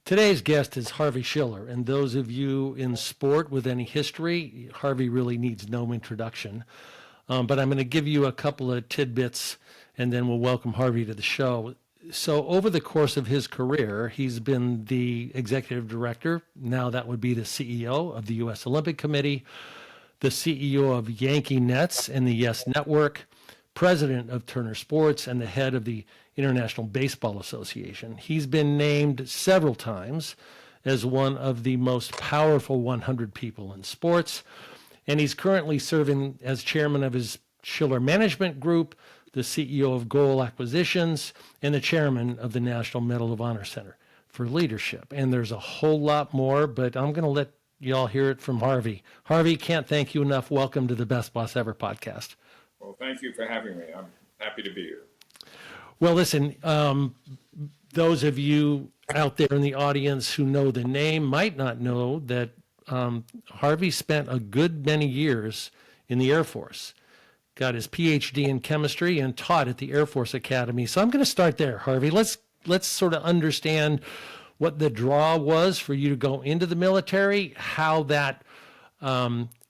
Today's guest is Harvey Schiller, and those of you in sport with any history, Harvey really needs no introduction. But I'm going to give you a couple of tidbits, and then we'll welcome Harvey to the show. So over the course of his career, he's been the executive director, now that would be the CEO of the U.S. Olympic Committee, the CEO of Yankee Nets and the Yes Network, president of Turner Sports, and the head of the International Baseball Association. He's been named several times as one of the most powerful 100 people in sports, and he's currently serving as chairman of his Schiller Management Group, the CEO of Goal Acquisitions, and the chairman of the National Medal of Honor Center for Leadership. And there's a whole lot more, but I'm going to let y'all hear it from Harvey. Harvey, can't thank you enough. Welcome to the Best Boss Ever podcast. Well, thank you for having me. I'm happy to be here. Well, listen, those of you out there in the audience who know the name might not know that Harvey spent a good many years in the Air Force, got his PhD in chemistry and taught at the Air Force Academy. So I'm going to start there, Harvey. Let's sort of understand what the draw was for you to go into the military, how that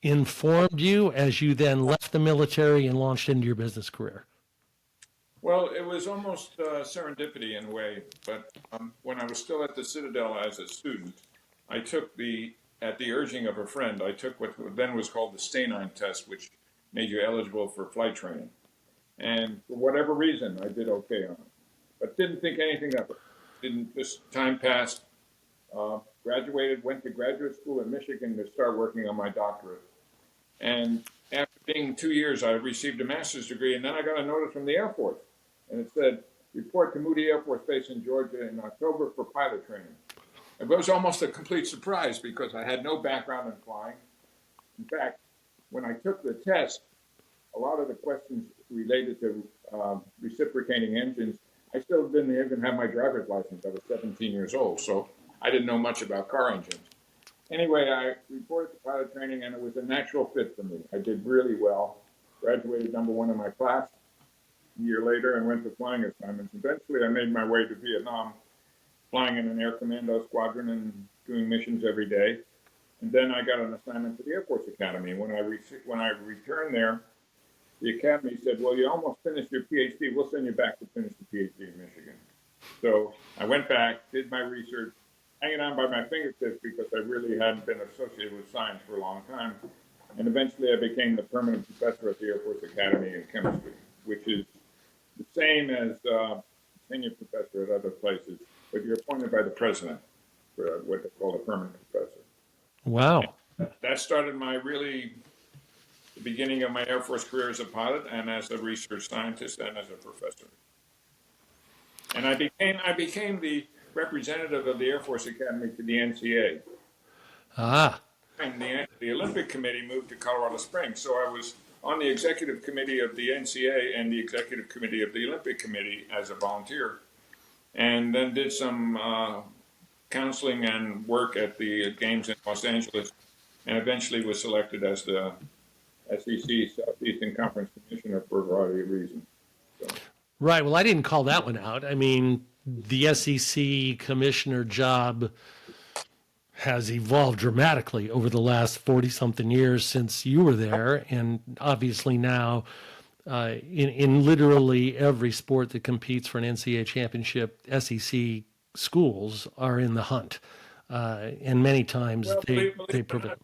informed you as you then left the military and launched into your business career. Well, it was almost serendipity in a way, but when I was still at the Citadel as a student, I took at the urging of a friend, I took what then was called the Stay-9 test, which made you eligible for flight training. And for whatever reason, I did okay on it, but didn't think anything of it. Just time passed, graduated, went to graduate school in Michigan to start working on my doctorate. And after being 2 years, I received a master's degree, and then I got a notice from the Air Force. And it said, report to Moody Air Force Base in Georgia in October for pilot training. It was almost a complete surprise because I had no background in flying. In fact, when I took the test, a lot of the questions related to reciprocating engines, I still didn't even have my driver's license. I was 17 years old, so I didn't know much about car engines. Anyway, I reported to pilot training, and it was a natural fit for me. I did really well, graduated #1 in my class a year later, and went to flying assignments. Eventually, I made my way to Vietnam, flying in an air commando squadron and doing missions every day. And then I got an assignment to the Air Force Academy. When I returned there, the Academy said, well, you almost finished your PhD. We'll send you back to finish the PhD in Michigan. So I went back, did my research, hanging on by my fingertips because I really hadn't been associated with science for a long time. And eventually I became the permanent professor at the Air Force Academy in chemistry, which is the same as senior professor at other places, but you're appointed by the president for what they call a permanent professor. Wow. That started the beginning of my Air Force career as a pilot and as a research scientist and as a professor. And I became the representative of the Air Force Academy to the NCA. Ah. And the Olympic Committee moved to Colorado Springs, so I was on the executive committee of the NCA and the executive committee of the Olympic Committee as a volunteer, and then did some counseling and work at the games in Los Angeles, and eventually was selected as the SEC Southeastern Conference Commissioner for a variety of reasons. So. Right. Well, I didn't call that one out. I mean, the SEC commissioner job has evolved dramatically over the last 40-something years since you were there. And obviously now in literally every sport that competes for an NCAA championship, SEC schools are in the hunt. And many times they prevail.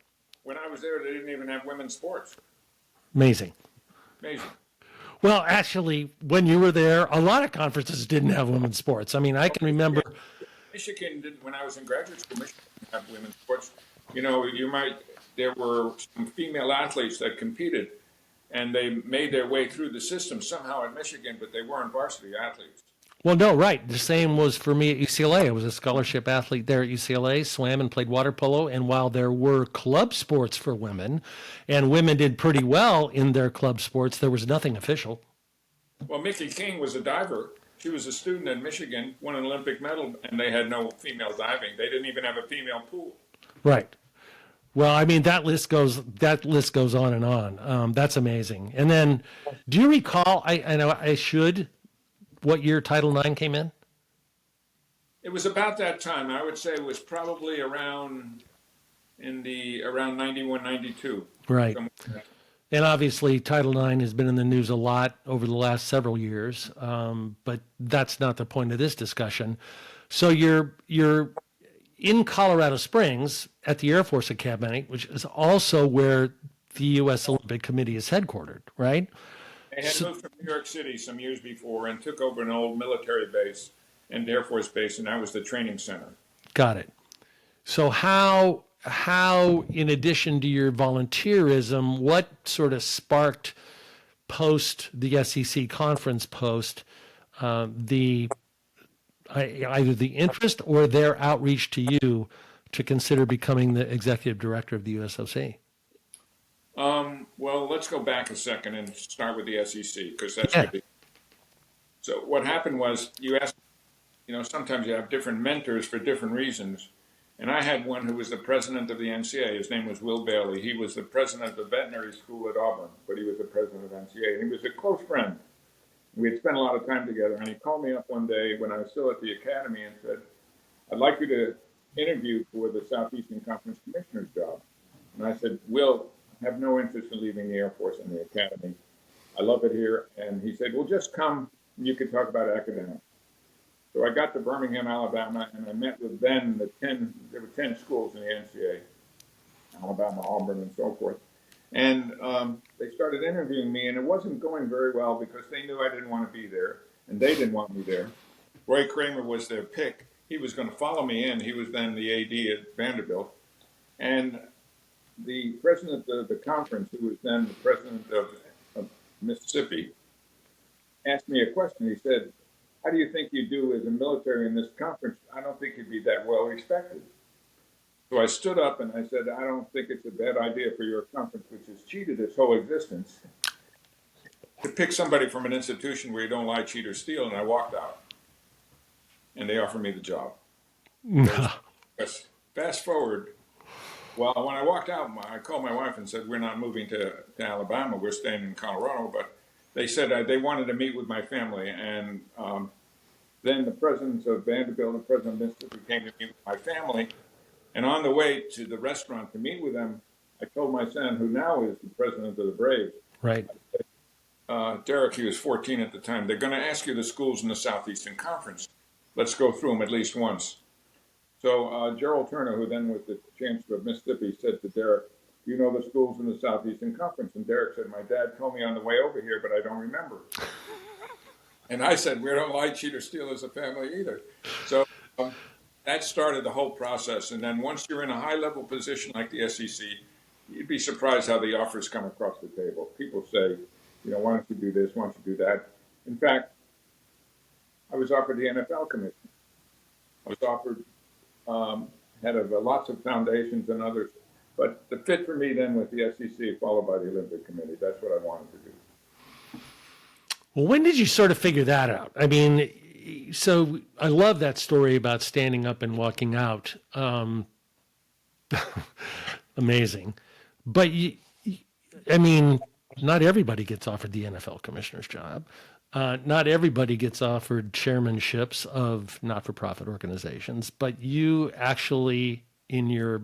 When I was there, they didn't even have women's sports. Amazing. Amazing. Well, actually, when you were there, a lot of conferences didn't have women's sports. I mean, I can remember. Michigan did, when I was in graduate school, Michigan didn't have women's sports. You know, there were some female athletes that competed, and they made their way through the system somehow at Michigan, but they weren't varsity athletes. Well, no, right. The same was for me at UCLA. I was a scholarship athlete there at UCLA, swam and played water polo. And while there were club sports for women, and women did pretty well in their club sports, there was nothing official. Well, Mickey King was a diver. She was a student in Michigan, won an Olympic medal, and they had no female diving. They didn't even have a female pool. Right. Well, I mean, that list goes on and on. That's amazing. And then, do you recall, I know I should, what year Title IX came in? It was about that time. I would say it was probably around 91, 92. Right. Somewhere. And obviously, Title IX has been in the news a lot over the last several years, but that's not the point of this discussion. So you're in Colorado Springs at the Air Force Academy, which is also where the U.S. Olympic Committee is headquartered, right? I had moved from New York City some years before and took over an old military base and Air Force base, and that was the training center. Got it. So how in addition to your volunteerism, what sort of sparked post the SEC conference post the either the interest or their outreach to you to consider becoming the executive director of the USOC? Well, let's go back a second and start with the SEC because that's Yeah, really. So what happened was you asked, sometimes you have different mentors for different reasons. And I had one who was the president of the NCAA. His name was Will Bailey. He was the president of the veterinary school at Auburn, but he was the president of NCAA. And he was a close friend. We had spent a lot of time together. And he called me up one day when I was still at the academy and said, I'd like you to interview for the Southeastern Conference Commissioner's job. And I said, Will, I have no interest in leaving the Air Force and the academy. I love it here. And he said, well, just come and you can talk about academics. So I got to Birmingham, Alabama, and I met with then there were 10 schools in the NCAA, Alabama, Auburn, and so forth. And they started interviewing me, and it wasn't going very well because they knew I didn't want to be there, and they didn't want me there. Roy Kramer was their pick. He was going to follow me in. He was then the AD at Vanderbilt. And the president of the conference, who was then the president of Mississippi, asked me a question. He said, how do you think you do as a military in this conference? I don't think you'd be that well respected. So I stood up and I said, I don't think it's a bad idea for your conference, which has cheated its whole existence, to pick somebody from an institution where you don't lie, cheat, or steal. And I walked out. And they offered me the job. Yes. Fast forward. Well, when I walked out, I called my wife and said, we're not moving to Alabama. We're staying in Colorado. But they said they wanted to meet with my family. And then the presidents of Vanderbilt and President of Mississippi came to meet with my family. And on the way to the restaurant to meet with them, I told my son, who now is the president of the Braves, right. Derek, he was 14 at the time, they're going to ask you the schools in the Southeastern Conference. Let's go through them at least once. So Gerald Turner, who then was the chancellor of Mississippi, said to Derek, you know the schools in the Southeastern Conference? And Derek said, my dad told me on the way over here, but I don't remember. And I said, we don't lie, cheat, or steal as a family either. So that started the whole process. And then once you're in a high-level position like the SEC, you'd be surprised how the offers come across the table. People say, why don't you do this? Why don't you do that? In fact, I was offered the NFL commission. I was offered head of lots of foundations and others. But the fit for me then was the SEC, followed by the Olympic Committee. That's what I wanted to do. Well, when did you sort of figure that out? I mean, so I love that story about standing up and walking out. Amazing. But, not everybody gets offered the NFL commissioner's job. Not everybody gets offered chairmanships of not-for-profit organizations. But you actually, in your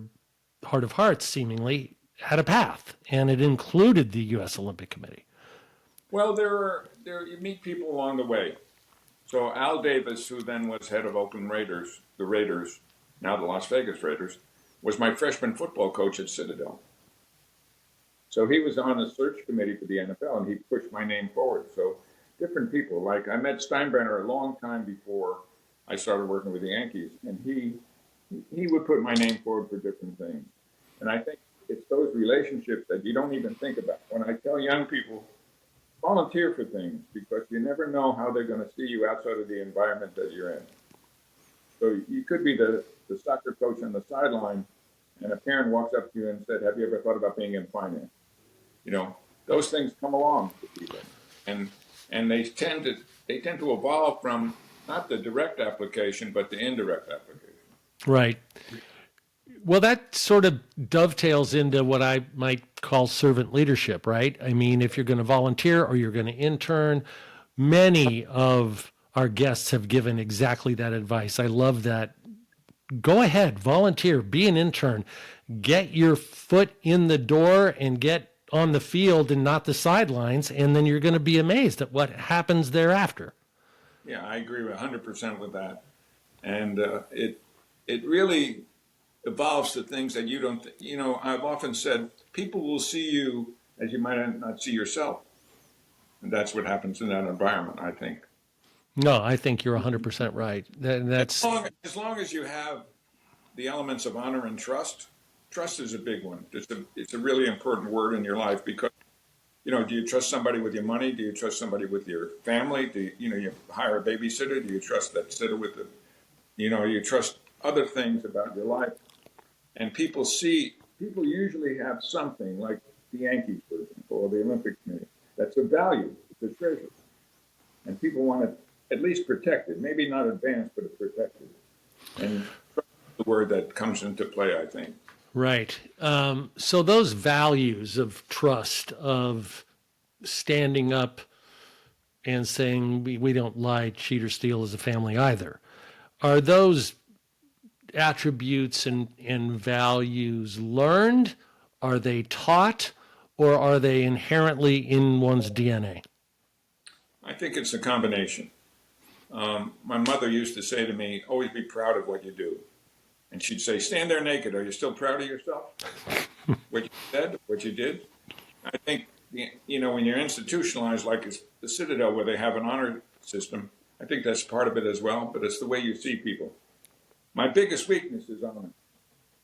heart of hearts, seemingly had a path, and it included the U.S. Olympic Committee. Well, you meet people along the way. So Al Davis, who then was head of Oakland Raiders, the Raiders, now the Las Vegas Raiders, was my freshman football coach at Citadel. So he was on the search committee for the NFL, and he pushed my name forward. So different people, like I met Steinbrenner a long time before I started working with the Yankees, and he would put my name forward for different things. And I think it's those relationships that you don't even think about. When I tell young people, volunteer for things, because you never know how they're going to see you outside of the environment that you're in. So you could be the soccer coach on the sideline, and a parent walks up to you and said, have you ever thought about being in finance? Those things come along to people. And they tend to evolve from not the direct application, but the indirect application. Right. Well, that sort of dovetails into what I might call servant leadership, right? I mean, if you're going to volunteer or you're going to intern, many of our guests have given exactly that advice. I love that. Go ahead, volunteer, be an intern, get your foot in the door and get on the field and not the sidelines, and then you're going to be amazed at what happens thereafter. Yeah, I agree 100% with that. And it really evolves to things that you don't, I've often said people will see you as you might not see yourself. And that's what happens in that environment, I think. No, I think you're 100% right. That's As long as you have the elements of honor and trust, trust is a big one. It's a really important word in your life because, do you trust somebody with your money? Do you trust somebody with your family? Do you hire a babysitter? Do you trust that sitter with the, you trust other things about your life? And people usually have something like the Yankees, for example, or the Olympic Committee. That's a value. It's a treasure. And people want to at least protect it. Maybe not advance, but protect it. And trust is the word that comes into play, I think. right. So those values of trust, of standing up and saying we don't lie, cheat, or steal as a family either, are those attributes and values learned? Are they taught? Or are they inherently in one's DNA? I think it's a combination. My mother used to say to me, always be proud of what you do. And she'd say, stand there naked. Are you still proud of yourself? What you said, what you did? I think, when you're institutionalized like the Citadel where they have an honor system, I think that's part of it as well, but it's the way you see people. My biggest weakness is honor.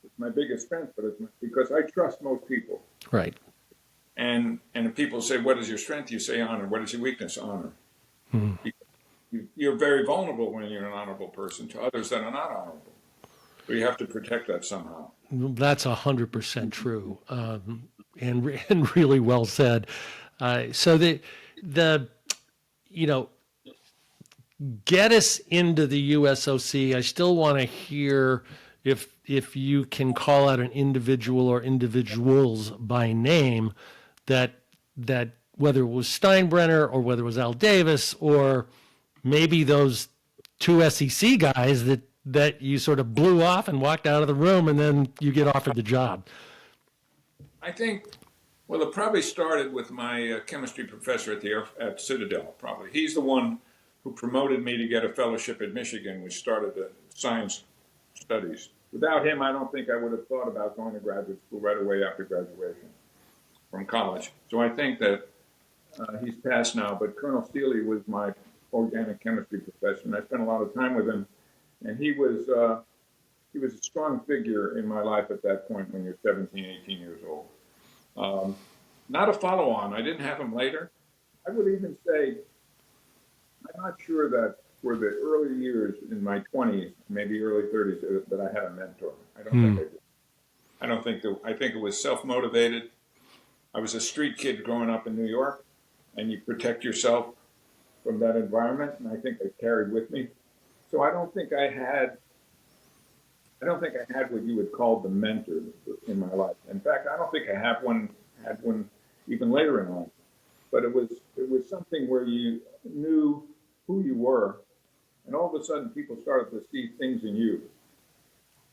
It's my biggest strength, but because I trust most people. Right. And if people say, what is your strength? You say honor. What is your weakness? Honor. Hmm. You're very vulnerable when you're an honorable person to others that are not honorable. So you have to protect that somehow. That's 100% true, and really well said. So get us into the USOC. I still want to hear if you can call out an individual or individuals by name that whether it was Steinbrenner or whether it was Al Davis or maybe those two SEC guys that you sort of blew off and walked out of the room and then you get offered the job. I think, well, it probably started with my chemistry professor at Citadel, probably. He's the one who promoted me to get a fellowship at Michigan, which started the science studies. Without him, I don't think I would have thought about going to graduate school right away after graduation from college. So I think that he's passed now, but Colonel Steele was my organic chemistry professor, and I spent a lot of time with him. And he was a strong figure in my life at that point when you're 17, 18 years old. Not a follow-on. I didn't have him later. I would even say, I'm not sure that for the early years in my 20s, maybe early 30s, that I had a mentor. I don't think I did. I think it was self-motivated. I was a street kid growing up in New York, and you protect yourself from that environment, and I think I carried with me. So I don't think I had what you would call the mentor in my life. In fact, I don't think I had one even later in life. But it was something where you knew who you were, and all of a sudden people started to see things in you.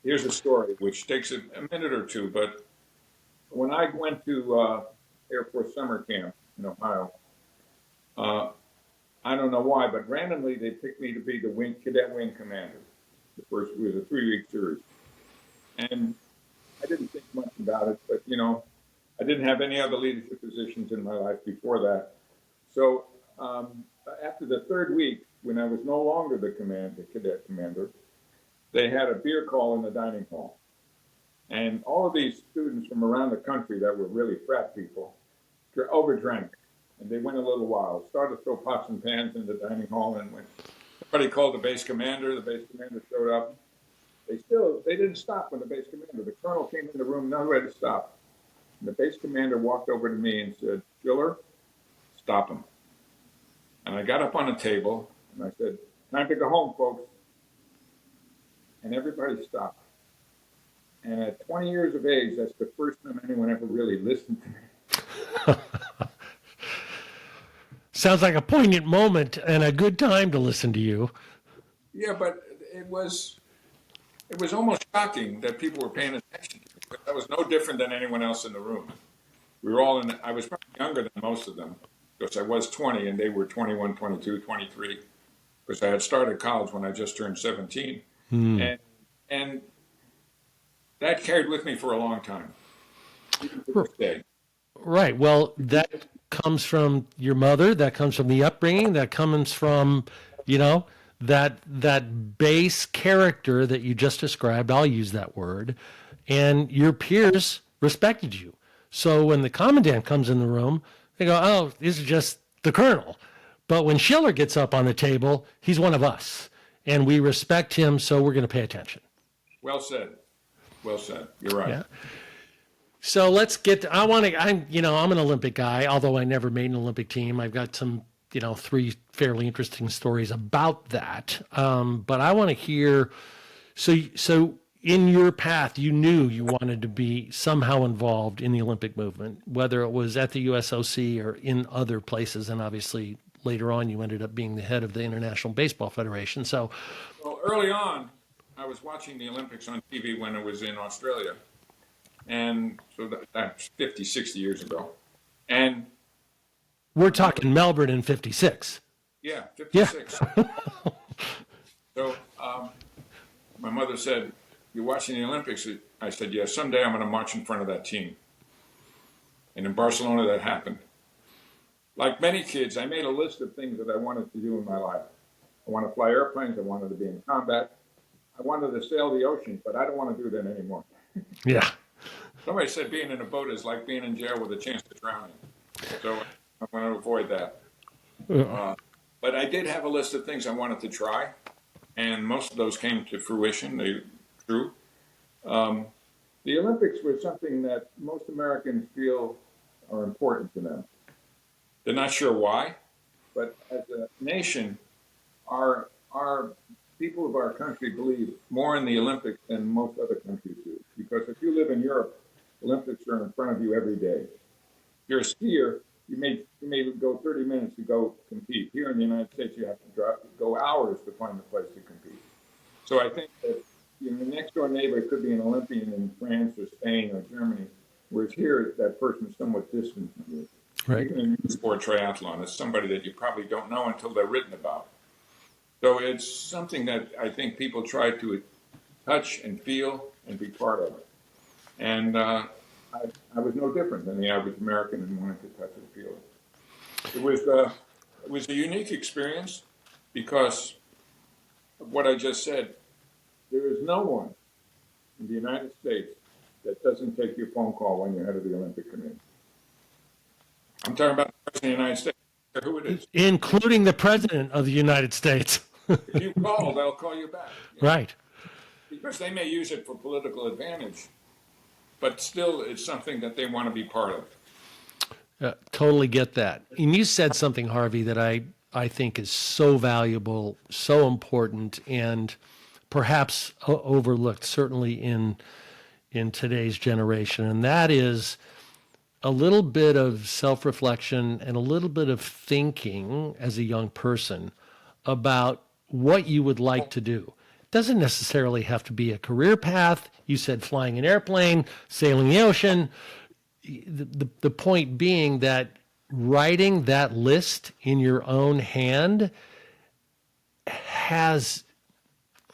Here's a story which takes a minute or two, but when I went to Air Force summer camp in Ohio, I don't know why, but randomly they picked me to be the cadet wing commander. It was a 3-week series. And I didn't think much about it, but, I didn't have any other leadership positions in my life before that. So after the 3rd week, when I was no longer the cadet commander, they had a beer call in the dining hall. And all of these students from around the country that were really frat people overdrank. And they went a little wild, started to throw pots and pans in the dining hall. And when somebody called the base commander showed up. They didn't stop when the base commander, the colonel came in the room, not ready to stop. And the base commander walked over to me and said, Schiller, stop him. And I got up on a table and I said, time to go home, folks. And everybody stopped. And at 20 years of age, that's the first time anyone ever really listened to me. Sounds like a poignant moment and a good time to listen to you. Yeah, but it was almost shocking that people were paying attention to me. But I was no different than anyone else in the room. We were all in. I was probably younger than most of them because I was 20 and they were 21, 22, 23. Because I had started college when I just turned 17, and and that carried with me for a long time, even to this day. Right. Well, that comes from your mother. That comes from the upbringing. That comes from, you know, that base character that you just described. I'll use that word, and your peers respected you. So when the commandant comes in the room, they go, "Oh, this is just the colonel." But when Schiller gets up on the table, he's one of us, and we respect him, so we're going to pay attention. Well said. Well said. You're right. Yeah. So let's get to, I want to, I'm an Olympic guy, although I never made an Olympic team. I've got some, three fairly interesting stories about that. But I want to hear, so in your path, you knew you wanted to be somehow involved in the Olympic movement, whether it was at the USOC or in other places. And obviously later on, you ended up being the head of the International Baseball Federation. So, Well, early on, I was watching the Olympics on TV when it was in Australia, and so that's 50, 60 years ago. And we're talking Melbourne in 56. yeah, Yeah. 56. So my mother said, "You're watching the Olympics?" I said, "Yeah, someday I'm going to march in front of that team." And in Barcelona, that happened. Like many kids, I made a list of things that I wanted to do in my life. I wanted to fly airplanes. I wanted to be in combat. I wanted to sail the ocean, but I don't want to do that anymore. Yeah. Somebody said being in a boat is like being in jail with a chance to drown. So I want to avoid that. But I did have a list of things I wanted to try, and most of those came to fruition. They true. The Olympics were something that most Americans feel are important to them. They're not sure why, but as a nation, our people of our country believe more in the Olympics than most other countries do. Because if you live in Europe, Olympics are in front of you every day. If you're a skier, you may go 30 minutes to go compete. Here in the United States, you have to go hours to find a place to compete. So I think that the next door neighbor could be an Olympian in France or Spain or Germany, whereas here that person is somewhat distant from you. Right. Even in sport triathlon, it's somebody that you probably don't know until they're written about. So it's something that I think people try to touch and feel and be part of it. And I was no different than the average American and wanted to touch and feel it. It was a unique experience because of what I just said. There is no one in the United States that doesn't take your phone call when you're head of the Olympic Committee. I'm talking about the President of the United States, no matter who it is. Including the President of the United States. If you call, they'll call you back. Right. Because they may use it for political advantage, but still it's something that they want to be part of. Totally get that. And you said something, Harvey, that I think is so valuable, so important, and perhaps overlooked, certainly in today's generation. And that is a little bit of self-reflection and a little bit of thinking as a young person about what you would like to do. It doesn't necessarily have to be a career path. You said flying an airplane, sailing the ocean. The point being that writing that list in your own hand has,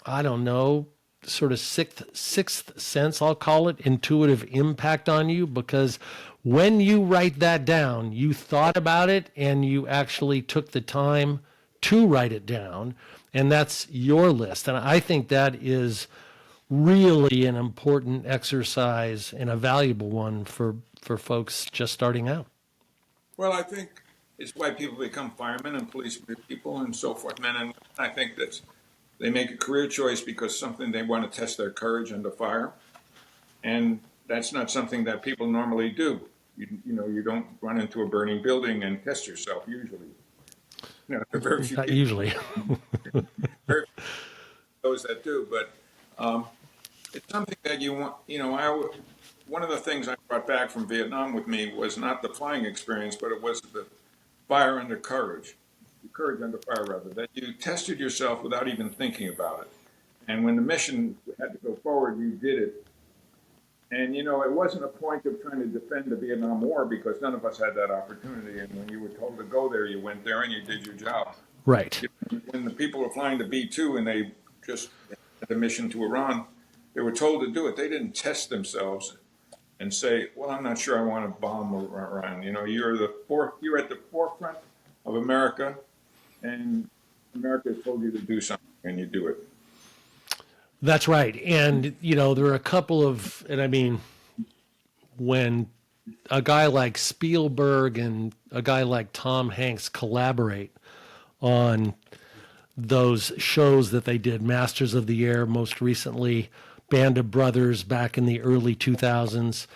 I don't know, sort of sixth sense, I'll call it, intuitive impact on you, because when you write that down, you thought about it and you actually took the time to write it down, and that's your list. And I think that is really an important exercise and a valuable one for folks just starting out. Well, I think it's why people become firemen and police people and so forth, men and women. I think that they make a career choice because something they want to test their courage under fire, and that's not something that people normally do. You don't run into a burning building and test yourself usually. Very few Not people, usually. very few those that do, but it's something that you want. One of the things I brought back from Vietnam with me was not the flying experience, but it was fire under courage, courage under fire rather, that you tested yourself without even thinking about it. And when the mission had to go forward, you did it. And, it wasn't a point of trying to defend the Vietnam War because none of us had that opportunity. And when you were told to go there, you went there and you did your job. Right. When the people were flying the B-2 and they just had a mission to Iran, they were told to do it. They didn't test themselves and say, well, I'm not sure I want to bomb Iran. You're at the forefront of America, and America has told you to do something, and you do it. That's right. And, there are a couple of, and I mean, when a guy like Spielberg and a guy like Tom Hanks collaborate on those shows that they did, Masters of the Air, most recently, Band of Brothers back in the early 2000s,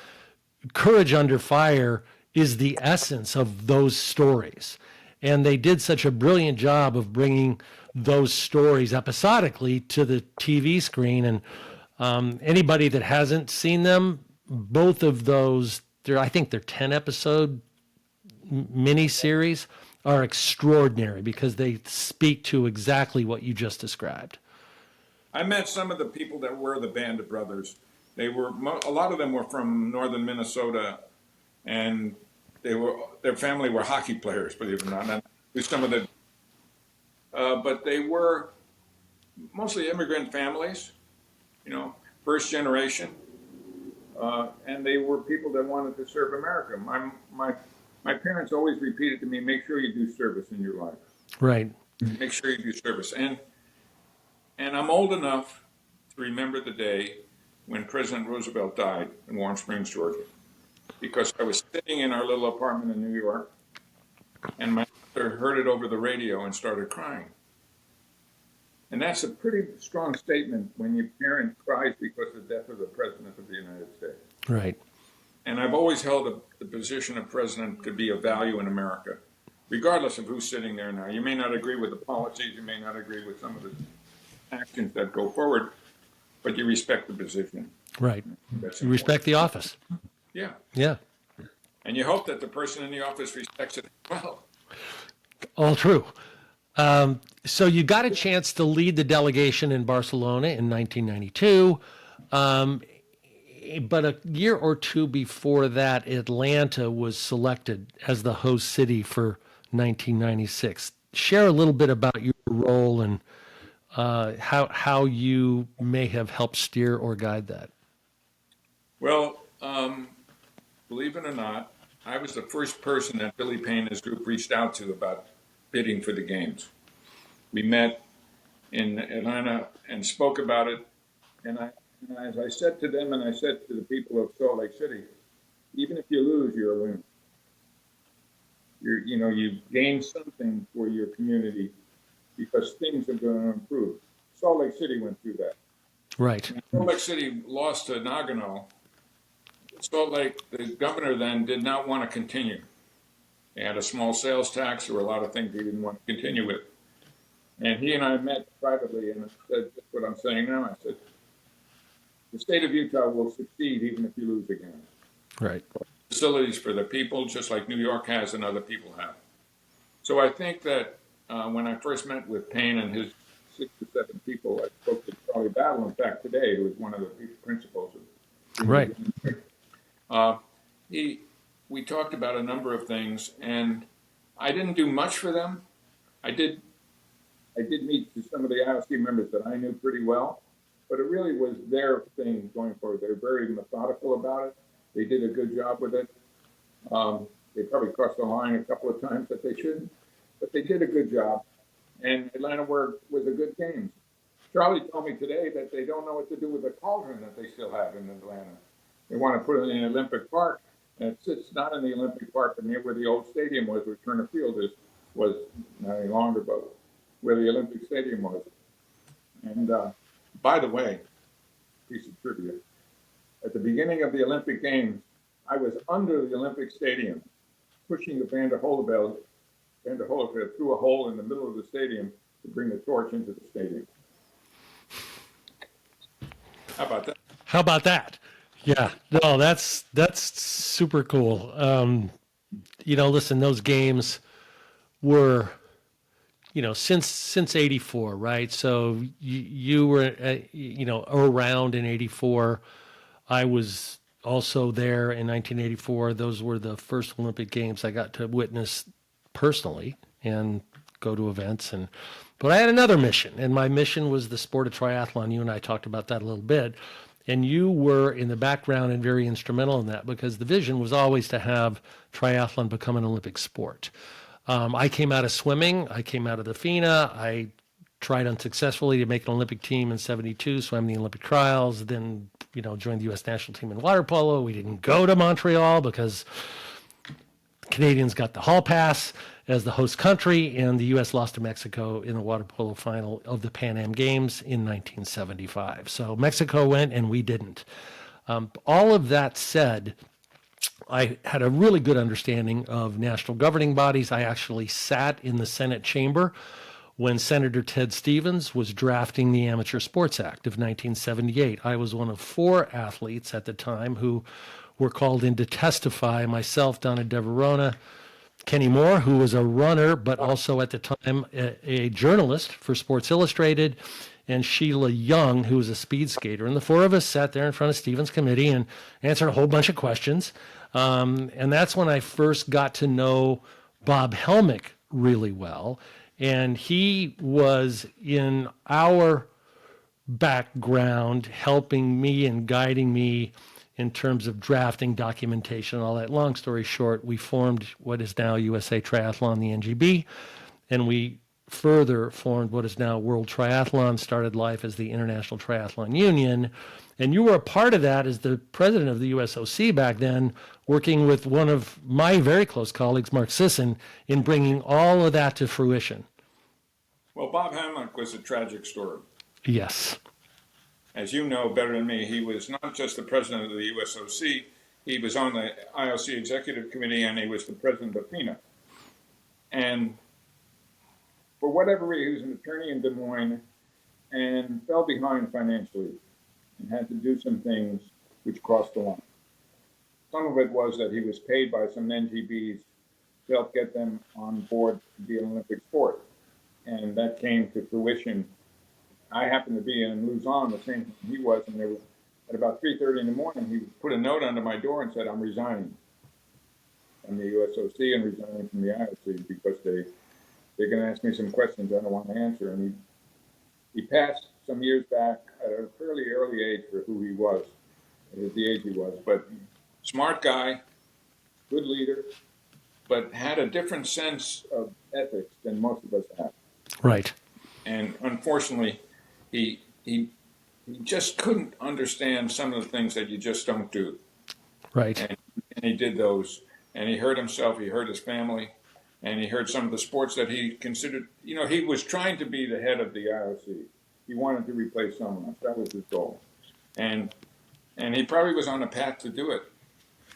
Courage Under Fire is the essence of those stories. And they did such a brilliant job of bringing those stories episodically to the TV screen. And anybody that hasn't seen them, both of those, I think they're 10 episode miniseries, are extraordinary because they speak to exactly what you just described. I met some of the people that were the Band of Brothers. A lot of them were from northern Minnesota, and their family were hockey players, believe it or not. And some of but they were mostly immigrant families, first generation, and they were people that wanted to serve America. My parents always repeated to me, make sure you do service in your life. Right. Make sure you do service. And I'm old enough to remember the day when President Roosevelt died in Warm Springs, Georgia, because I was sitting in our little apartment in New York, and my mother heard it over the radio and started crying. And that's a pretty strong statement when your parent cries because of the death of the President of the United States. Right. And I've always held the position of president could be a value in America, regardless of who's sitting there now. You may not agree with the policies, you may not agree with some of the actions that go forward, but you respect the position. Right. You respect the office. Yeah. Yeah. And you hope that the person in the office respects it as well. All true. So you got a chance to lead the delegation in Barcelona in 1992. But a year or two before that, Atlanta was selected as the host city for 1996. Share a little bit about your role and how you may have helped steer or guide that. Well, believe it or not, I was the first person that Billy Payne and his group reached out to about bidding for the games. We met in Atlanta and spoke about it, and as I said to them, and I said to the people of Salt Lake City, even if you lose, you're a winner. You've gained something for your community because things are going to improve. Salt Lake City went through that. Right. When Salt Lake City lost to Nagano, Salt Lake, the governor then did not want to continue. They had a small sales tax. There were a lot of things he didn't want to continue with. And he and I met privately, and I said just what I'm saying now. I said, the state of Utah will succeed even if you lose again. Right. Facilities for the people, just like New York has and other people have. So I think that when I first met with Payne and his 6 or 7 people, I spoke to Charlie Battle, in fact, today, who was one of the principals of Right. We talked about a number of things, and I didn't do much for them. I did meet some of the IOC members that I knew pretty well, but it really was their thing going forward. They were very methodical about it. They did a good job with it. They probably crossed the line a couple of times that they shouldn't, but they did a good job. And Atlanta was a good game. Charlie told me today that they don't know what to do with the cauldron that they still have in Atlanta. They want to put it in the Olympic Park, and it sits not in the Olympic Park, but near where the old stadium was, where Turner Field was not any longer, but where the Olympic Stadium was. And by the way, piece of trivia, at the beginning of the Olympic Games, I was under the Olympic Stadium, pushing the Vander Holyfield through a hole in the middle of the stadium to bring the torch into the stadium. How about that? How about that? Yeah, no, that's super cool. Listen, those games, were, since 84, right? So you were, around in 84. I was also there in 1984. Those were the first Olympic Games I got to witness personally and go to events. But I had another mission, and my mission was the sport of triathlon. You and I talked about that a little bit. And you were in the background and very instrumental in that, because the vision was always to have triathlon become an Olympic sport. I came out of swimming. I came out of the FINA. I tried unsuccessfully to make an Olympic team in 72, swam the Olympic trials, then, joined the U.S. national team in water polo. We didn't go to Montreal because Canadians got the hall pass as the host country, and the U.S. lost to Mexico in the water polo final of the Pan Am Games in 1975. So Mexico went and we didn't. All of that said, I had a really good understanding of national governing bodies. I actually sat in the Senate chamber when Senator Ted Stevens was drafting the Amateur Sports Act of 1978. I was one of 4 athletes at the time who were called in to testify, myself, Donna Deverona, Kenny Moore, who was a runner, but also at the time a journalist for Sports Illustrated, and Sheila Young, who was a speed skater. And the 4 of us sat there in front of Stevens' committee and answered a whole bunch of questions. And that's when I first got to know Bob Helmick really well. And he was in our background helping me and guiding me in terms of drafting, documentation, and all that. Long story short, we formed what is now USA Triathlon, the NGB, and we further formed what is now World Triathlon, started life as the International Triathlon Union. And you were a part of that as the president of the USOC back then, working with one of my very close colleagues, Mark Sisson, in bringing all of that to fruition. Well, Bob Hamlock was a tragic story. Yes. As you know better than me, he was not just the president of the USOC, he was on the IOC Executive Committee, and he was the president of FINA. And for whatever reason, he was an attorney in Des Moines and fell behind financially and had to do some things which crossed the line. Some of it was that he was paid by some NGBs to help get them on board to be an Olympic sport. And that came to fruition. I happened to be in Luzon the same time he was, and there was, at about 3:30 in the morning, he put a note under my door and said, "I'm resigning from the USOC and resigning from the IOC because they're going to ask me some questions I don't want to answer." And he passed some years back at a fairly early age for who he was, at the age he was. But smart guy, good leader, but had a different sense of ethics than most of us have. Right. And unfortunately, he just couldn't understand some of the things that you just don't do. Right. And he did those. And he hurt himself, he hurt his family, and he hurt some of the sports that he considered. He was trying to be the head of the IOC. He wanted to replace someone else. That was his goal. And he probably was on a path to do it.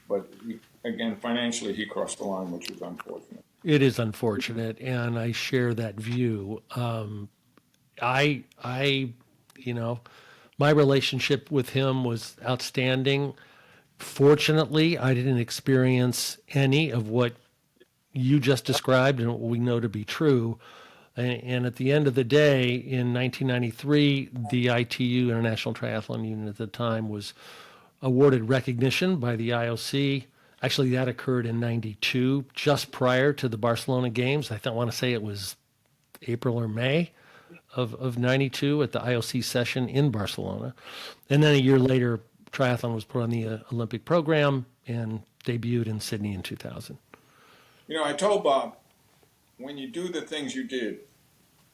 But again, financially, he crossed the line, which was unfortunate. It is unfortunate, and I share that view. My relationship with him was outstanding. Fortunately, I didn't experience any of what you just described and what we know to be true. And at the end of the day, in 1993, the ITU, International Triathlon Union at the time, was awarded recognition by the IOC. Actually, that occurred in 92, just prior to the Barcelona Games. I want to say it was April or May of 92 at the IOC session in Barcelona. And then a year later, triathlon was put on the Olympic program and debuted in Sydney in 2000. I told Bob, when you do the things you did,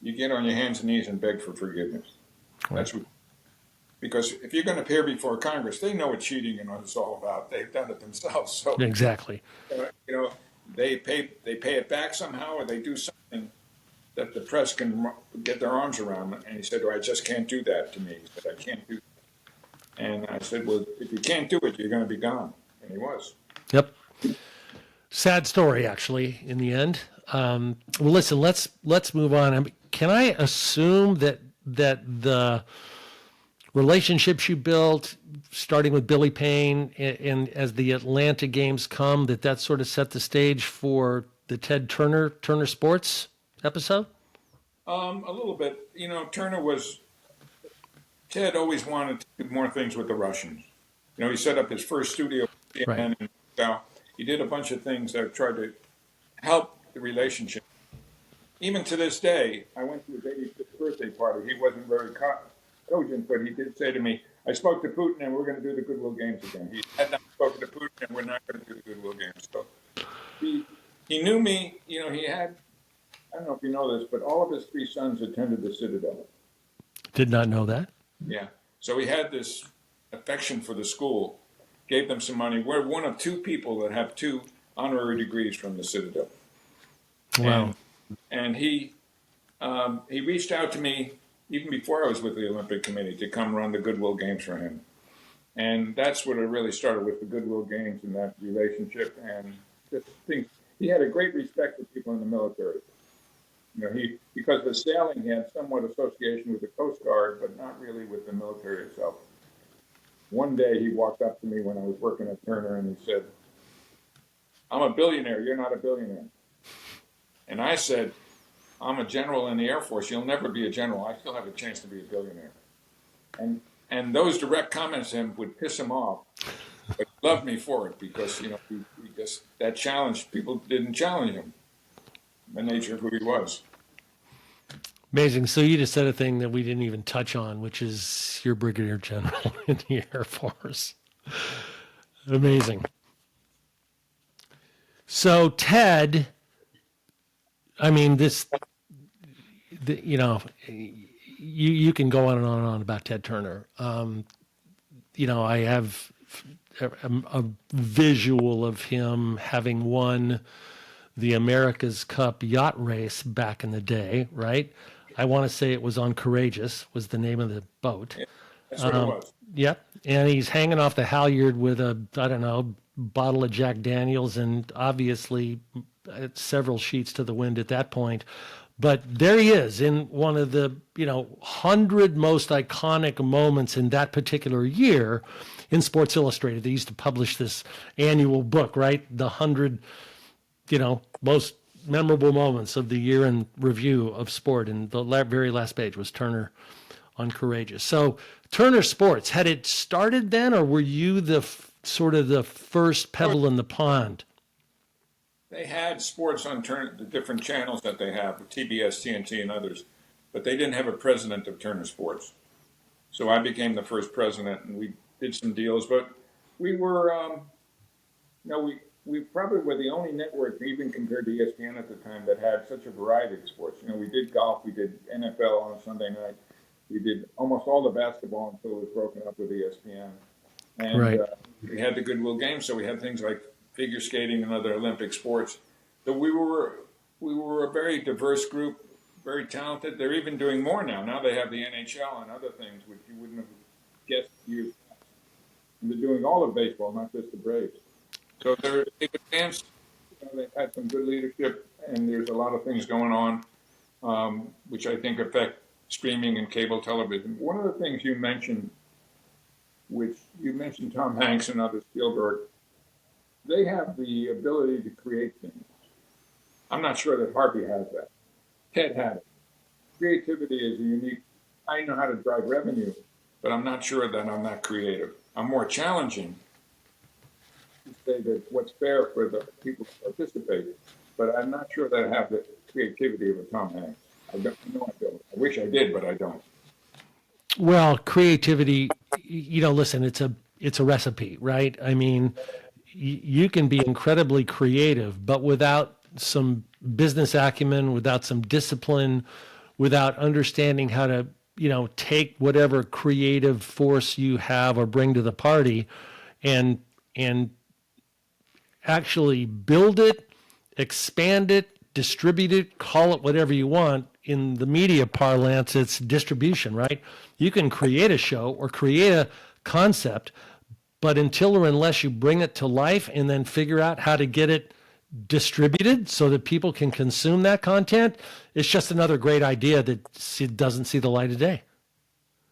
you get on your hands and knees and beg for forgiveness. Right. That's what, because if you're going to appear before Congress, they know what cheating and what it's all about. They've done it themselves. So Exactly. They pay it back somehow, or they do something that the press can get their arms around. And he said, "Well, I just can't do that to me." He said, "I can't do that." And I said, "Well, if you can't do it, you're going to be gone." And he was. Yep. Sad story, actually, in the end. Well, listen, let's move on. Can I assume that the relationships you built, starting with Billy Payne, and as the Atlanta Games come, that sort of set the stage for the Ted Turner Sports episode? A little bit. You know, Ted always wanted to do more things with the Russians. You know, he set up his first studio in Right. CNN, and he did a bunch of things that tried to help the relationship. Even to this day, I went to his 85th birthday party. He wasn't very cogent, but he did say to me, I spoke to Putin and we're going to do the Goodwill Games again. He had not spoken to Putin and we're not going to do the Goodwill Games. So he knew me. You know, he had, I don't know if you know this, but all of his three sons attended the Citadel. Did not know that. Yeah. So he had this affection for the school, gave them some money. We're one of two people that have 2 honorary degrees from the Citadel. Wow. And he reached out to me even before I was with the Olympic Committee to come run the Goodwill Games for him. And that's what it really started with, the Goodwill Games and that relationship. And just things. He had a great respect for people in the military. You know, because of sailing, he had somewhat association with the Coast Guard, but not really with the military itself. One day he walked up to me when I was working at Turner and he said, I'm a billionaire, you're not a billionaire. And I said, I'm a general in the Air Force, you'll never be a general, I still have a chance to be a billionaire. And those direct comments to him would piss him off, but he loved me for it because, you know, he just, that challenge, people didn't challenge him, the nature of who he was. Amazing. So you just said a thing that we didn't even touch on, which is your brigadier general in the Air Force. Amazing. So Ted, I mean, you know, you can go on and on and on about Ted Turner. You know, I have a visual of him having won the America's Cup yacht race back in the day, right? I want to say it was on Courageous, was the name of the boat. Yeah, that's what it was. Yep. And he's hanging off the halyard with a, I don't know, bottle of Jack Daniels and obviously several sheets to the wind at that point. But there he is in one of the, 100 most iconic moments in that particular year in Sports Illustrated. They used to publish this annual book, right? The 100, most memorable moments of the year in review of sport. And the very last page was Turner on Courageous. So Turner Sports, had it started then, or were you the sort of the first pebble in the pond? They had sports on the different channels that they have, TBS, TNT, and others, but they didn't have a president of Turner Sports. So I became the first president, and we did some deals. But we were, we probably were the only network, even compared to ESPN at the time, that had such a variety of sports. We did golf, we did NFL on a Sunday night, we did almost all the basketball until it was broken up with ESPN. And right. We had the Goodwill Games, so we had things like figure skating and other Olympic sports. So we were a very diverse group, very talented. They're even doing more now. Now they have the NHL and other things which you wouldn't have guessed years past. And they're doing all of baseball, not just the Braves. So they've advanced. They've had some good leadership, and there's a lot of things going on, which I think affect streaming and cable television. One of the things you mentioned, Tom Hanks and others, Spielberg, they have the ability to create things. I'm not sure that Harvey has that. Ted had it. Creativity is a unique. I know how to drive revenue, but I'm not sure that I'm that creative. I'm more challenging to say that what's fair for the people to participate, but I'm not sure that I have the creativity of a Tom Hanks. I don't. I wish I did, but I don't. Well, creativity, listen, it's a recipe, right? I mean, you can be incredibly creative, but without some business acumen, without some discipline, without understanding how to, take whatever creative force you have or bring to the party and actually build it, expand it, distribute it, call it whatever you want. In the media parlance, it's distribution, right? You can create a show or create a concept, but until or unless you bring it to life and then figure out how to get it distributed so that people can consume that content, it's just another great idea that doesn't see the light of day.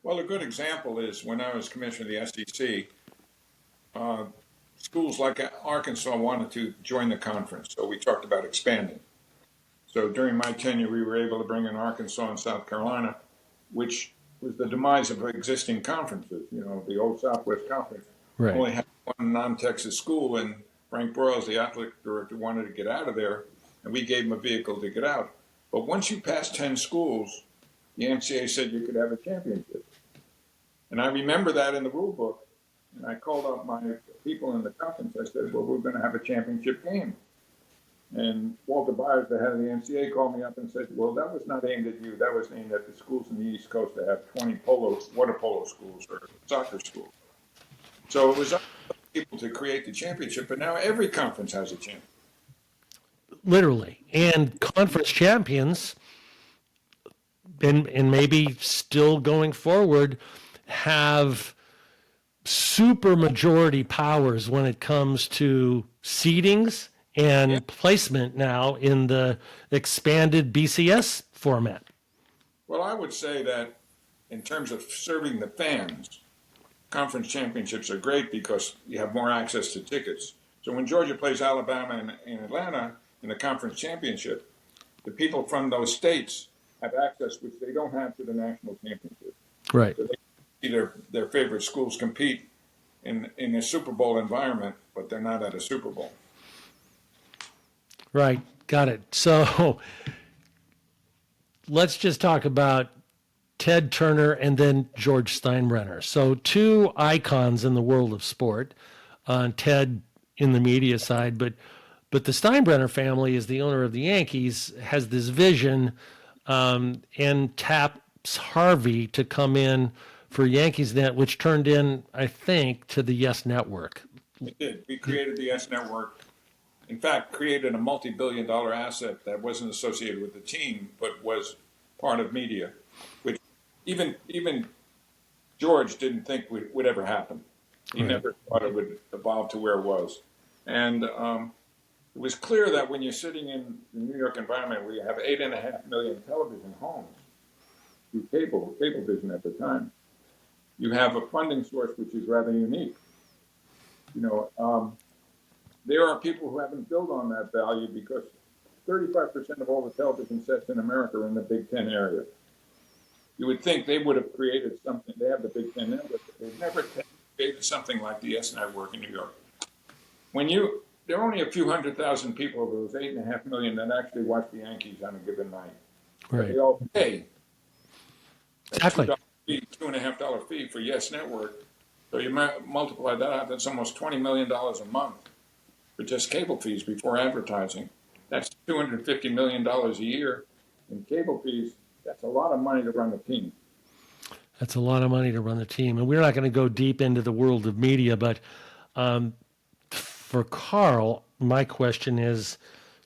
Well, a good example is when I was commissioner of the SEC, schools like Arkansas wanted to join the conference, so we talked about expanding. So during my tenure, we were able to bring in Arkansas and South Carolina, which was the demise of existing conferences. You know, the old Southwest Conference Right. only had one non-Texas school, and Frank Broyles, the athletic director, wanted to get out of there, and we gave him a vehicle to get out. But once you passed 10 schools, the NCAA said you could have a championship. And I remember that in the rule book, and I called up my people in the conference. I said, well, we're going to have a championship game. And Walter Byers, the head of the NCAA, called me up and said, well, that was not aimed at you. That was aimed at the schools in the East Coast that have 20 water polo schools or soccer schools. So it was up to people to create the championship, but now every conference has a champion. Literally. And conference champions, and maybe still going forward, have super majority powers when it comes to seedings and placement now in the expanded BCS format. Well, I would say that in terms of serving the fans, conference championships are great because you have more access to tickets. So when Georgia plays Alabama in Atlanta in the conference championship, the people from those states have access which they don't have to the national championship. Right. So they see their favorite schools compete in a Super Bowl environment, but they're not at a Super Bowl. Right. Got it. So let's just talk about Ted Turner and then George Steinbrenner. So two icons in the world of sport. Ted in the media side, but the Steinbrenner family, is the owner of the Yankees, has this vision and taps Harvey to come in for Yankees Net, which turned in, I think, to the Yes Network. It did. We created the Yes Network. In fact, created a multi-billion-dollar asset that wasn't associated with the team, but was part of media, which even George didn't think would ever happen. He never thought it would evolve to where it was. And it was clear that when you're sitting in the New York environment where you have 8.5 million television homes through cablevision at the time, you have a funding source which is rather unique. You know, there are people who haven't built on that value because 35% of all the television sets in America are in the Big Ten area. You would think they would have created something. They have the Big Ten network, but they've never created something like the S Network in New York. There are only a few 100,000 people of those 8.5 million that actually watch the Yankees on a given night. Right. They all pay Exactly. $2.5 fee for Yes Network. So you multiply that out, that's almost $20 million a month for just cable fees before advertising. That's $250 million a year in cable fees. That's a lot of money to run a team. That's a lot of money to run the team. And we're not going to go deep into the world of media, but for Carl, my question is,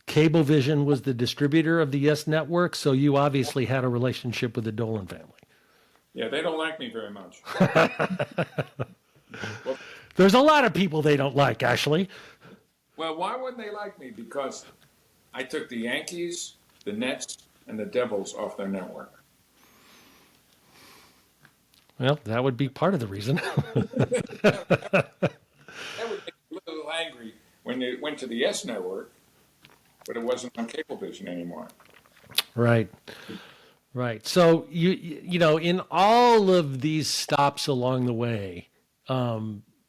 Cablevision was the distributor of the Yes Network, so you obviously had a relationship with the Dolan family. Yeah, they don't like me very much. Well, there's a lot of people they don't like, Ashley. Well, why wouldn't they like me? Because I took the Yankees, the Nets, and the Devils off their network. Well, that would be part of the reason. That would make me a little angry when it went to the Yes Network, but it wasn't on Cablevision anymore. Right. Right. So you know, in all of these stops along the way,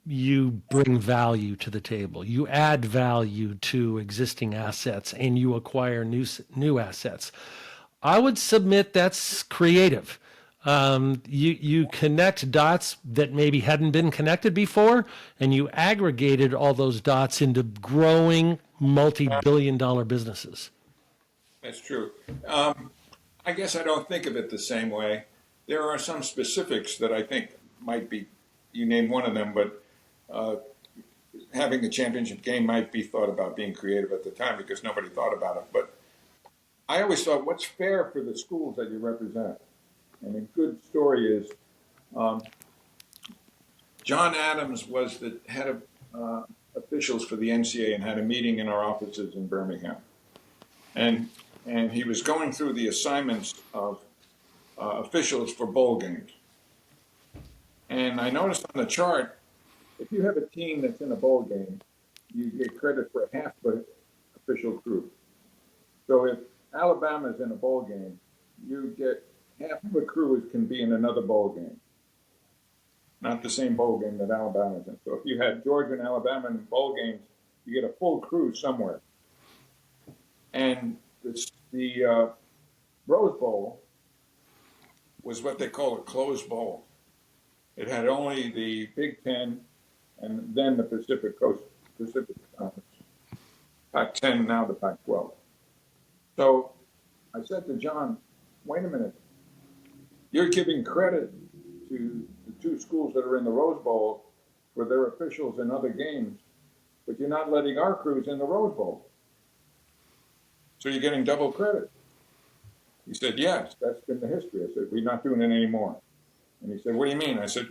you bring value to the table. You add value to existing assets, and you acquire new assets. I would submit that's creative. You connect dots that maybe hadn't been connected before, and you aggregated all those dots into growing multi-billion-dollar businesses. That's true. I guess I don't think of it the same way. There are some specifics that I think might be, you named one of them, but having the championship game might be thought about being creative at the time because nobody thought about it. But I always thought, what's fair for the schools that you represent? And a good story is John Adams was the head of officials for the NCAA and had a meeting in our offices in Birmingham. And he was going through the assignments of officials for bowl games. And I noticed on the chart if you have a team that's in a bowl game, you get credit for half the official crew. So if Alabama's in a bowl game, you get half of the crew can be in another bowl game, not the same bowl game that Alabama's in. So if you had Georgia and Alabama in bowl games, you get a full crew somewhere. And the Rose Bowl was what they call a closed bowl. It had only the Big Ten and then the Pacific Conference. Pac-10, now the Pac-12. So I said to John, wait a minute. You're giving credit to the two schools that are in the Rose Bowl for their officials in other games, but you're not letting our crews in the Rose Bowl. So you're getting double credit. He said, yes, that's been the history. I said, we're not doing it anymore. And he said, what do you mean? I said,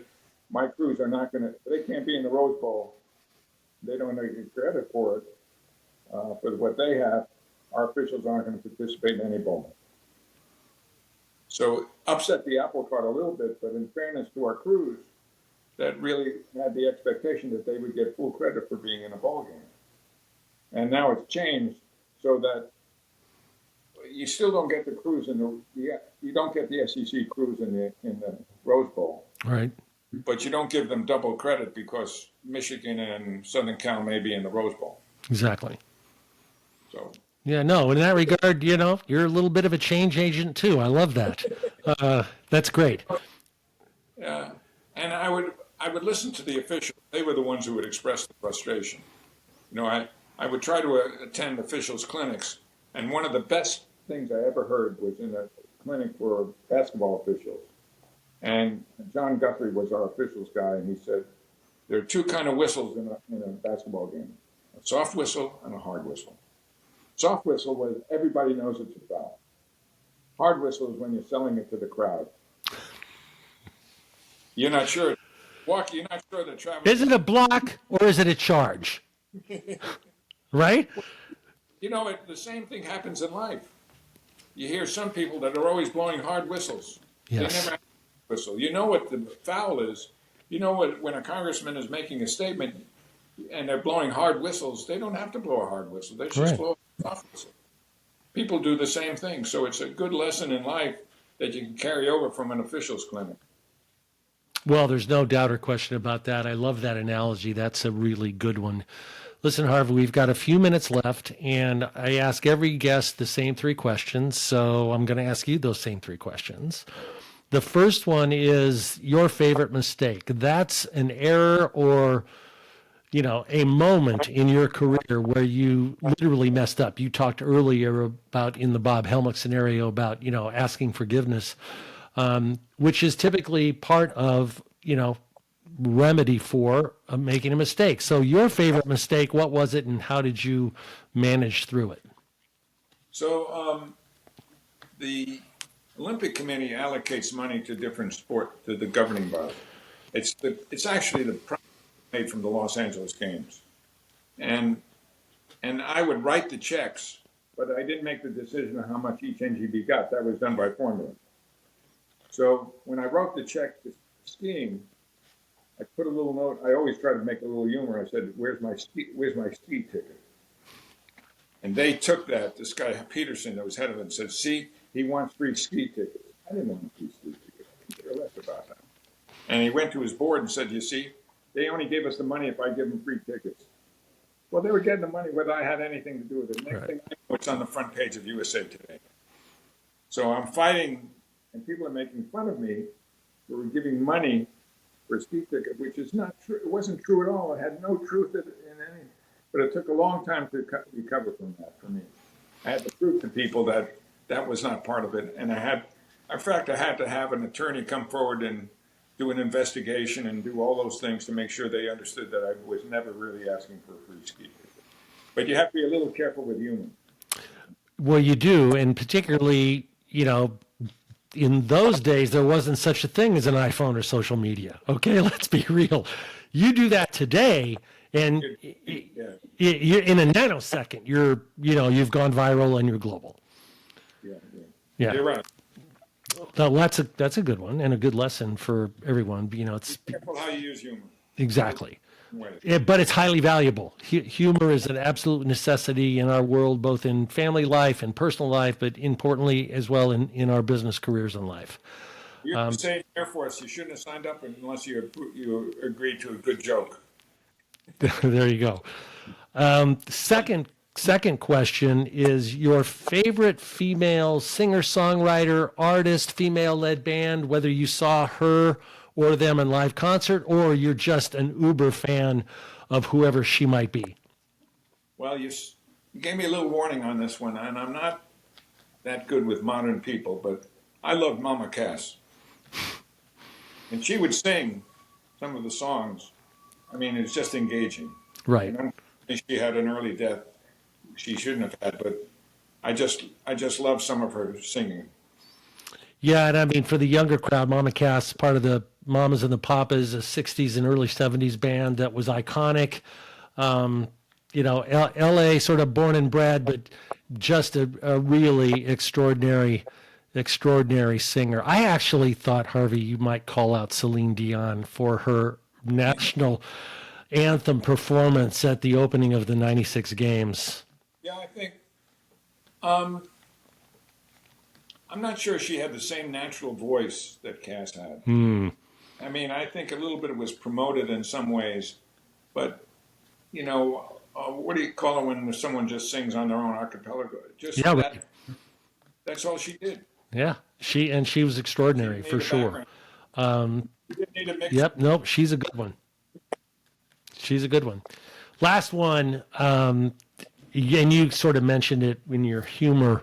my crews are not going to, they can't be in the Rose Bowl. They don't get credit for it, for what they have. Our officials aren't going to participate in any bowl. So upset the apple cart a little bit, but in fairness to our crews, that really had the expectation that they would get full credit for being in a bowl game. And now it's changed so that you still don't get the crews you don't get the SEC crews in the Rose Bowl. Right. But you don't give them double credit because Michigan and Southern Cal may be in the Rose Bowl. Exactly. So yeah, no, in that regard, you're a little bit of a change agent too. I love that. That's great. yeah, and I would listen to the officials. They were the ones who would express the frustration. I would try to attend officials' clinics, and one of the best things I ever heard was in a clinic for basketball officials. And John Guthrie was our officials guy, and he said, there are two kind of whistles in a basketball game, a soft whistle and a hard whistle. Soft whistle was everybody knows it's a foul. Hard whistle is when you're selling it to the crowd. You're not sure. You're not sure the travel. Is it a block or is it a charge? Right? The same thing happens in life. You hear some people that are always blowing hard whistles. Yes. They never whistle. You know what the foul is. You know what when a congressman is making a statement and they're blowing hard whistles, they don't have to blow a hard whistle. They just blow a soft whistle. People do the same thing. So it's a good lesson in life that you can carry over from an official's clinic. Well, there's no doubt or question about that. I love that analogy. That's a really good one. Listen, Harvey, we've got a few minutes left, and I ask every guest the same three questions. So I'm going to ask you those same three questions. The first one is your favorite mistake. That's an error or, a moment in your career where you literally messed up. You talked earlier about in the Bob Helmick scenario about, asking forgiveness, which is typically part of, remedy for making a mistake. So your favorite mistake, what was it and how did you manage through it? So the Olympic Committee allocates money to different sport, to the governing body. It's actually the prize made from the Los Angeles Games. And I would write the checks, but I didn't make the decision on how much each NGB got. That was done by formula. So when I wrote the check to skiing, I put a little note. I always try to make a little humor. I said, "Where's my ski ticket?" And they took that. This guy Peterson, that was head of it, and said, "See, he wants free ski tickets." I didn't want free ski tickets. I could care less about that. And he went to his board and said, "You see, they only give us the money if I give them free tickets." Well, they were getting the money whether I had anything to do with it. Next thing I know, it's on the front page of USA Today. So I'm fighting, and people are making fun of me for giving money for a ski ticket, which is not true. It wasn't true at all. It had no truth in any. But it took a long time to recover from that for me. I had to prove to people that that was not part of it, and in fact, I had to have an attorney come forward and do an investigation and do all those things to make sure they understood that I was never really asking for a free ski ticket. But you have to be a little careful with humor. Well, you do, and particularly, in those days, there wasn't such a thing as an iPhone or social media. Okay, let's be real. You do that today, and you're in a nanosecond. You've gone viral and you're global. Yeah. You're right. No, that's a good one and a good lesson for everyone. It's careful how you use humor. Exactly. ways. But it's highly valuable. Humor is an absolute necessity in our world, both in family life and personal life, but importantly as well in our business careers and life. You say in the Air Force you shouldn't have signed up unless you agreed to a good joke. There you go. Second question is your favorite female singer, songwriter, artist, female-led band, whether you saw her or them in live concert, or you're just an uber fan of whoever she might be. Well, you gave me a little warning on this one, and I'm not that good with modern people, but I loved Mama Cass. And she would sing some of the songs. I mean, it's just engaging. Right. And she had an early death she shouldn't have had, but I just love some of her singing. Yeah, and I mean, for the younger crowd, Mama Cass, part of the Mamas and the Papas, a 60s and early 70s band that was iconic. L.A. sort of born and bred, but just a really extraordinary singer. I actually thought, Harvey, you might call out Celine Dion for her national anthem performance at the opening of the 96 games. Yeah, I think, I'm not sure she had the same natural voice that Cass had. I mean, I think a little bit it was promoted in some ways, but, what do you call it when someone just sings on their own a cappella? That's all she did. Yeah, she was extraordinary for sure. You didn't need a mix. Yep, nope, she's a good one. She's a good one. Last one, and you sort of mentioned it in your humor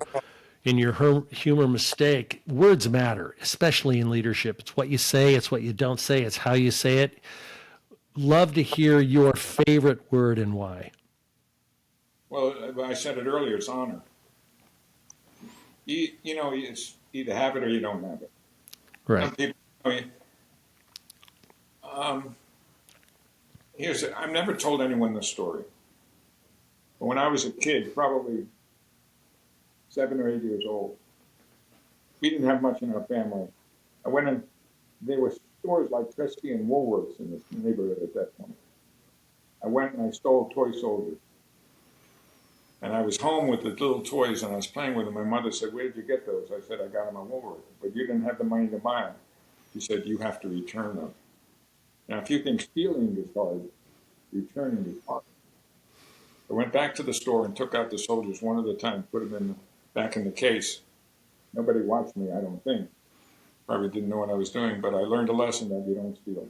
mistake. Words matter, especially in leadership. It's what you say, it's what you don't say, it's how you say it. Love to hear your favorite word and why. Well, I said it earlier, it's honor. It's either have it or you don't have it. Right. Some people, I've never told anyone this story. But when I was a kid, probably 7 or 8 years old, we didn't have much in our family. I went in, there were stores like Christie and Woolworths in this neighborhood at that point. I went and I stole toy soldiers. And I was home with the little toys and I was playing with them. My mother said, "Where did you get those?" I said, "I got them at Woolworths." "But you didn't have the money to buy them." She said, "You have to return them." Now, if you think stealing is hard, returning is hard. I went back to the store and took out the soldiers one at a time, put them back in the case. Nobody watched me, I don't think. Probably didn't know what I was doing, but I learned a lesson that you don't steal.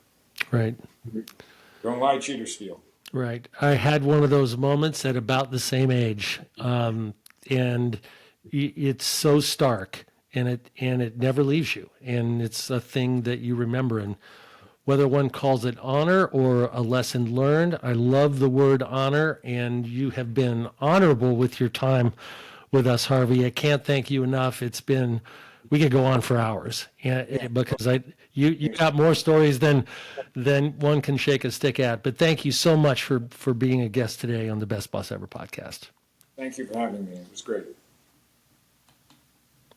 Right. Don't lie, cheat, or steal. Right. I had one of those moments at about the same age, and it's so stark, and it never leaves you, and it's a thing that you remember. And whether one calls it honor or a lesson learned, I love the word honor, and you have been honorable with your time with us, Harvey. I can't thank you enough. We could go on for hours, because you got more stories than one can shake a stick at. But thank you so much for being a guest today on the Best Boss Ever podcast. Thank you for having me. It was great.